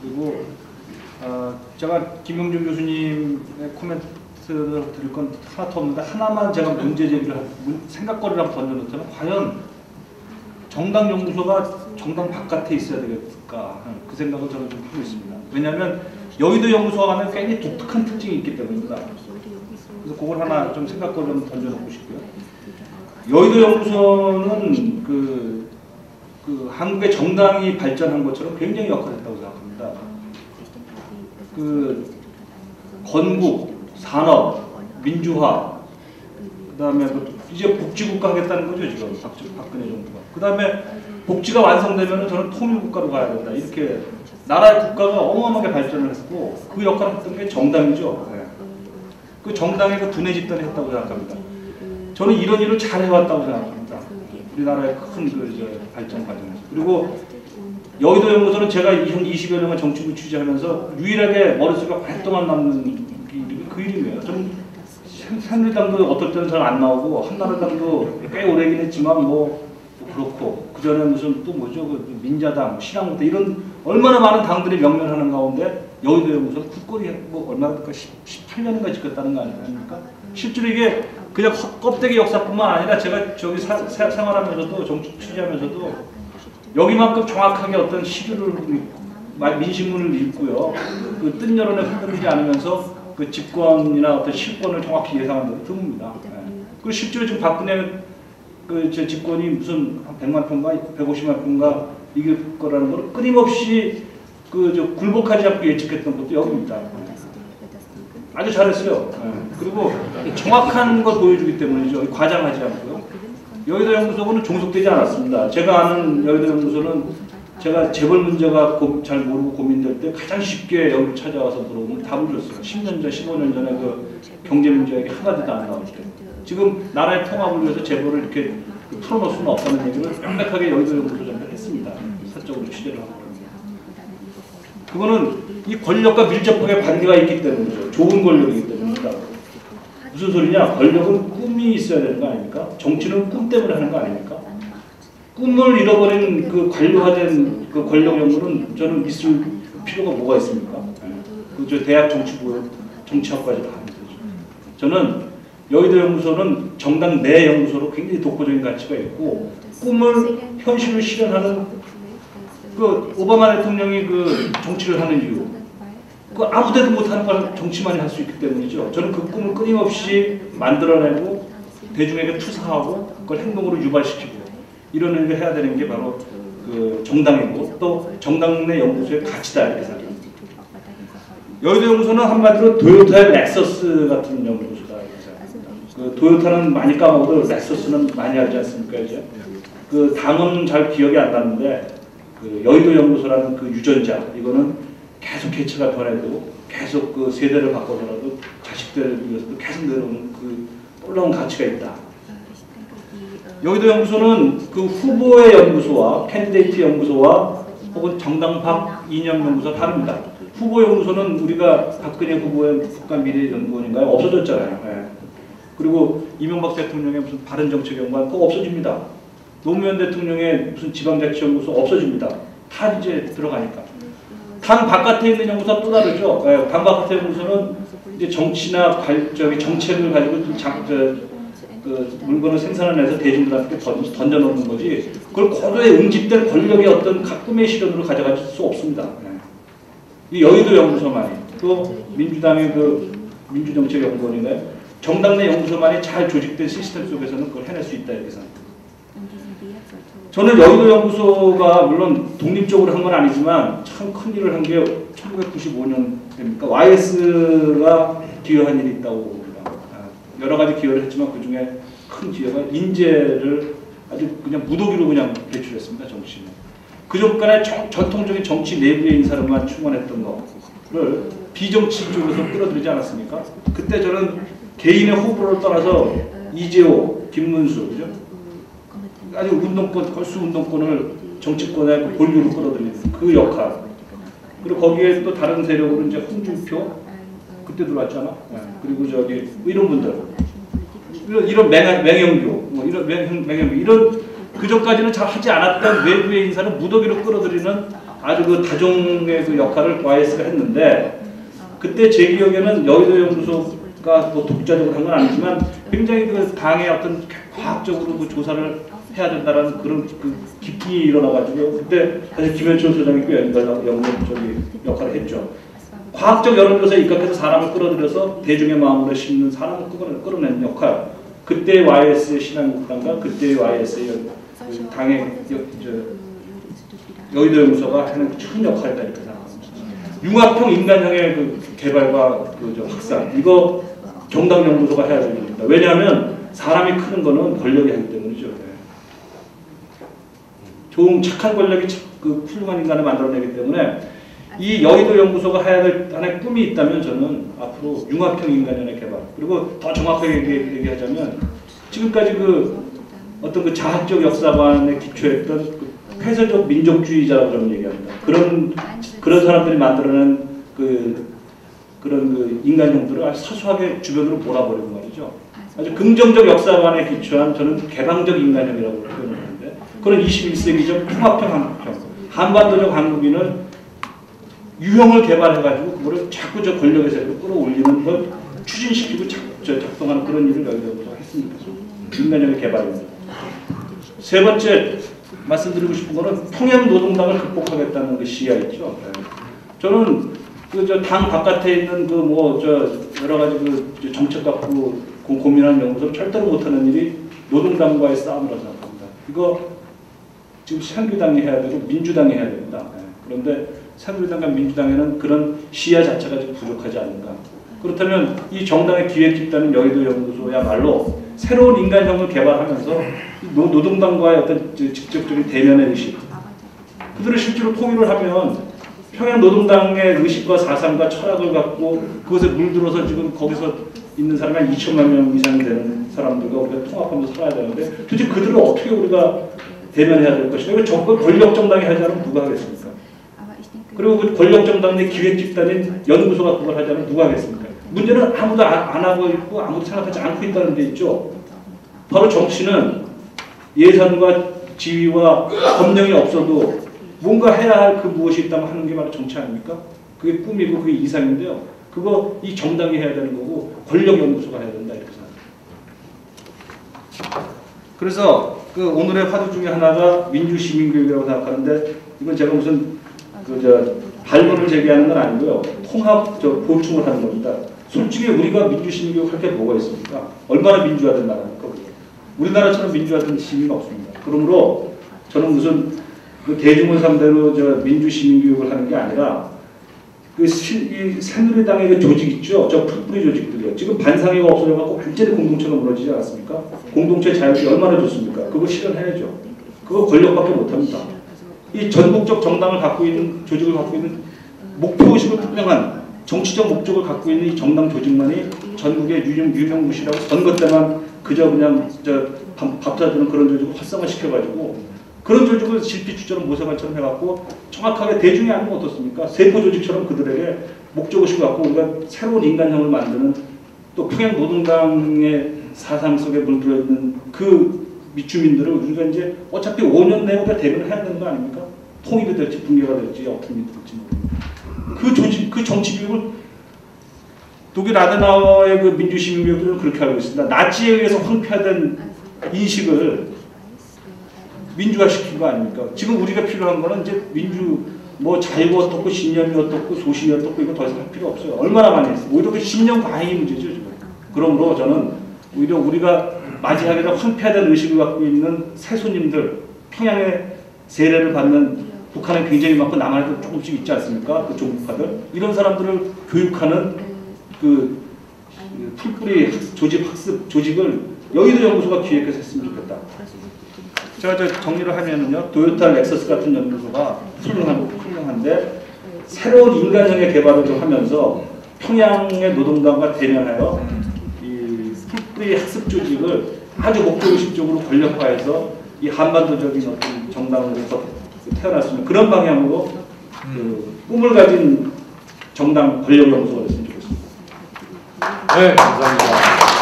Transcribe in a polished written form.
그리고 제가 김영준 교수님의 코멘트를 드릴 건 하나도 없는데 하나만 제가 문제 제기를 생각거리를 한번 던져놓자면 과연 정당 연구소가 정당 바깥에 있어야 되겠을까 그 생각을 저는 좀 하고 있습니다. 왜냐하면 여의도 연구소가 가면 굉장히 독특한 특징이 있기 때문입니다. 그래서 그걸 하나 좀 생각거리를 한번 던져놓고 싶고요. 여의도 연구소는 그 한국의 정당이 발전한 것처럼 굉장히 역할을 했다고 생각합니다. 그 건국, 산업, 민주화, 그 다음에 이제 복지국가 하겠다는 거죠 지금 박근혜 정부가. 그 다음에 복지가 완성되면 저는 통일국가로 가야 된다. 이렇게 나라의 국가가 어마어마하게 발전을 했고 그 역할을 했던 게 정당이죠. 네. 그 정당의 그 두뇌 집단이 했다고 생각합니다. 저는 이런 일을 잘 해왔다고 생각합니다. 우리나라의 큰 그 발전 과정에서. 그리고 여의도 연구소는 제가 한 20여 년간 정치부 취재하면서 유일하게 머릿속에 오랫동안 남는 이름이 그 이름이에요. 좀 새누리당도 어떨 때는 잘 안 나오고 한나라당도 꽤 오래긴 했지만 뭐 그렇고 그 전에 무슨 또 뭐죠 그 민자당, 신한국당 이런 얼마나 많은 당들이 명명하는 가운데 여의도 연구소는 국권이 뭐 얼마나 될까 18년인가 지켰다는 거 아닙니까? 실제로 이게 그냥 껍데기 역사뿐만 아니라 제가 저기 생활하면서도 정치 취재하면서도 여기만큼 정확하게 어떤 시류를 민심문을 읽고요. 그 뜬 여론에 흔들리지 않으면서 그 집권이나 어떤 실권을 정확히 예상하는 게 드뭅니다. 네. 그리고 실제로 지금 박근혜 그 제 집권이 무슨 한 100만 표인가 150만 표인가 이길 거라는 걸 끊임없이 그 저 굴복하지 않고 예측했던 것도 여기입니다. 아주 잘했어요. 네. 그리고 정확한 걸 보여주기 때문이죠. 과장하지 않고요. 여의도 연구소는 종속되지 않았습니다. 제가 아는 여의도 연구소는 제가 재벌 문제가 잘 모르고 고민될 때 가장 쉽게 여기 찾아와서 물어보면 답을 줬어요. 10년 전, 15년 전에 그 경제 문제가 하나도 안 나올 때. 지금 나라의 통합을 위해서 재벌을 이렇게 풀어놓을 수는 없다는 얘기를 명백하게 여의도 연구소 장관 했습니다. 사적으로 취재를 하고. 그거는 이 권력과 밀접하게 관계가 있기 때문이죠. 좋은 권력이기 때문입니다. 무슨 소리냐? 권력은 꿈이 있어야 되는 거 아닙니까? 정치는 꿈 때문에 하는 거 아닙니까? 꿈을 잃어버린 그 관료화된 그 권력 연구는 저는 있을 필요가 뭐가 있습니까? 그 대학 정치학과에서 하는 거죠. 저는 여의도 연구소는 정당 내 연구소로 굉장히 독보적인 가치가 있고 꿈을 현실로 실현하는 그 오바마 대통령이 그 정치를 하는 이유 그 아무데도 못하는 걸 정치만이 할 수 있기 때문이죠. 저는 그 꿈을 끊임없이 만들어내고 대중에게 투사하고 그걸 행동으로 유발시키고 이런 일을 해야 되는 게 바로 그 정당이고 또 정당 내 연구소의 가치다 이렇게 생각합니다. 여의도 연구소는 한마디로 도요타의 렉서스 같은 연구소다 이렇게 생각합니다. 그 도요타는 많이 까먹어도 렉서스는 많이 알지 않습니까 이제? 그 당은 잘 기억이 안 나는데 그 여의도 연구소라는 그 유전자 이거는 계속 개체가 변해도 계속 그 세대를 바꿔서라도 자식들을 위해서도 계속 내려오는 그 놀라운 가치가 있다. 여의도 연구소는 그 후보의 연구소와 캔디데이트 연구소와 혹은 정당 밖 이념 연구소와 다릅니다. 후보 연구소는 우리가 박근혜 후보의 국가미래연구원인가요? 없어졌잖아요. 네. 그리고 이명박 대통령의 무슨 바른정책연구원 그거 없어집니다. 노무현 대통령의 무슨 지방자치연구소 없어집니다. 다 이제 들어가니까. 당 바깥에 있는 연구소와 또 다르죠. 네. 당 바깥의 연구소는 이제 정치나 정책을 가지고 그 물건을 생산해내서 대중들한테 던져놓는 거지 그걸 고도에 응집된 권력의 어떤 꿈의 실현으로 가져갈 수 없습니다. 네. 이 여의도 연구소만이 또 민주당의 그 민주정책연구원이나 정당 내 연구소만이 잘 조직된 시스템 속에서는 그걸 해낼 수 있다 이렇게 생각합니다. 저는 여의도 연구소가 물론 독립적으로 한 건 아니지만 참 큰 일을 한 게 1995년입니까? YS가 기여한 일이 있다고 봅니다. 여러 가지 기여를 했지만 그 중에 큰 기여가 인재를 아주 그냥 무더기로 그냥 배출했습니다. 정치인에. 그 전까지 전통적인 정치 내부의 인사로만 충원했던 거를 비정치 쪽에서 끌어들이지 않았습니까? 그때 저는 개인의 후보를 떠나서 이재호, 김문수, 그죠? 아주 운동권, 걸수 운동권을 정치권의 본류로 끌어들이는 그 역할. 그리고 거기에 또 다른 세력으로 이제 홍준표 그때 들어왔잖아. 네. 그리고 저기 이런 분들, 이런 맹영교, 뭐 이런 맹영교 이런 그 전까지는 잘 하지 않았던 외부의 인사를 무더기로 끌어들이는 아주 그 다종의 그 역할을 YS가 했는데 그때 제 기억에는 여의도 연구소가 뭐 독자적으로 한 건 아니지만 굉장히 그 당의 어떤 과학적으로 그 조사를 해야 된다라는 그런 그 기풍이 일어나가지고 그때 사실 김현철 소장이 꽤 역할을 했죠. 과학적 여론조사에 입각해서 사람을 끌어들여서 대중의 마음으로 심는 사람을 끌어내는 역할. 그때 YS의 신한국당과 그때 YS의 당의 여의도 연구소가 하는 큰 역할이다 이렇게 생각합니다. 융합형 인간형의 그 개발과 그 확산 이거 정당 연구소가 해야 됩니다. 왜냐하면 사람이 크는 거는 권력이 하기 때문이죠. 좋은 착한 권력이 그 훌륭한 인간을 만들어내기 때문에 이 여의도 연구소가 해야 될 하나의 꿈이 있다면 저는 앞으로 융합형 인간형의 개발 그리고 더 정확하게 얘기하자면 지금까지 그 어떤 그 자학적 역사관에 기초했던 그 폐쇄적 민족주의자라고 저는 얘기합니다. 그런 사람들이 만들어낸 그런 그 인간형들을 아주 사소하게 주변으로 몰아버리고 말이죠. 아주 긍정적 역사관에 기초한 저는 개방적 인간형이라고 표현하는데 그런 21세기적 통합형 한국형 한반도적 한국인은 유형을 개발해가지고 그거를 자꾸 저 권력의 세력으로 끌어올리는 걸 추진시키고 작동하는 그런 일을 여기서 했습니다. 인간형의 개발입니다. 세 번째 말씀드리고 싶은 거는 평양 노동당을 극복하겠다는 그 시야 있죠. 저는 그 저 당 바깥에 있는 그 뭐 저 여러 가지 그 정책 갖고 고민하는 연구소 절대로 못하는 일이 노동당과의 싸움이라고 생각합니다. 이거 지금 새누리당이 해야 되고 민주당이 해야 됩니다. 그런데 새누리당과 민주당에는 그런 시야 자체가 좀 부족하지 않는가. 그렇다면 이 정당의 기획 집단인 여의도 연구소야말로 새로운 인간형을 개발하면서 노동당과의 어떤 직접적인 대면의 의식 그들을 실제로 통일을 하면 평양 노동당의 의식과 사상과 철학을 갖고 그것에 물들어서 지금 거기서 있는 사람이 한 2천만 명 이상이 되는 사람들과 우리가 통합하면서 살아야 되는데 도대체 그들을 어떻게 우리가 대면해야 될 것인가. 그 권력 정당이 하지 않으면 누가 하겠습니까? 그리고 그 권력 정당의 기획 집단인 연구소가 그걸 하지 않으면 누가 하겠습니까? 문제는 아무도 안 하고 있고 아무도 생각하지 않고 있다는 데 있죠. 바로 정치는 예산과 지위와 법령이 없어도 뭔가 해야 할 그 무엇이 있다면 하는 게 바로 정치 아닙니까? 그게 꿈이고 그게 이상인데요. 그거 이 정당이 해야 되는 거고 권력 연구소가 해야 된다 이렇게 생각합니다. 그래서 그 오늘의 화두 중에 하나가 민주시민교육이라고 생각하는데 이건 제가 무슨 발문을 제기하는 건 아니고요. 통합 보충을 하는 겁니다. 솔직히 우리가 민주시민교육 할 게 뭐가 있습니까? 얼마나 민주화된 나라입니까? 우리나라처럼 민주화된 시민은 없습니다. 그러므로 저는 무슨 그 대중을 상대로 민주시민교육을 하는 게 아니라 이 새누리당의 그 조직 있죠? 저 풀뿌리 조직들이요. 지금 반상회가 없어져갖고 완전히 공동체가 무너지지 않았습니까? 공동체 자율이 얼마나 좋습니까? 그거 실현해야죠. 그거 권력밖에 못합니다. 이 전국적 정당을 갖고 있는 조직을 갖고 있는 목표의식을 분명한 정치적 목적을 갖고 있는 이 정당 조직만이 전국의 유명무실하고 선거 때만 그저 그냥 밥 사주는 그런 조직을 활성화시켜가지고 그런 조직을 실피추처럼 모세관처럼 해갖고 정확하게 대중이 아니면 어떻습니까? 세포 조직처럼 그들에게 목적의식을 갖고 우리가 새로운 인간형을 만드는 또 평양 노동당의 사상 속에 물들어 있는 그 밑주민들을 우리가 이제 어차피 5년 내에 대변을 해야 되는 거 아닙니까? 통일이 될지 붕괴가 될지 어떻게 될지 그 조직, 그 정치 교육을 독일 아데나워의 그 민주시민교육들은 그렇게 알고 있습니다. 나치에 의해서 황폐화된 인식을 민주화시킨 거 아닙니까? 지금 우리가 필요한 거는 이제 자유가 어떻고 신념이 어떻고 소신이 어떻고 이거 더 이상 할 필요 없어요. 얼마나 많이 했어요. 오히려 그 신념 과잉이 문제죠. 지금. 그러므로 저는 오히려 우리가 맞이하게 된 황폐화된 의식을 갖고 있는 새손님들, 평양의 세례를 받는 북한은 굉장히 많고 남한에도 조금씩 있지 않습니까? 그 종북파들. 이런 사람들을 교육하는 그 풀뿌리 학습 조직을 여의도 연구소가 기획해서 했으면 좋겠다. 제가 정리를 하면은요, 도요타, 렉서스 같은 연구소가 훌륭한데 새로운 인간형의 개발을 좀 하면서 평양의 노동당과 대면하여 이 풀뿌리 학습 조직을 아주 목표의식적으로 권력화해서 이 한반도적인 어떤 정당으로서 태어날 수 있는 그런 방향으로 그 꿈을 가진 정당 권력연구소가 됐으면 좋겠습니다. 네, 감사합니다.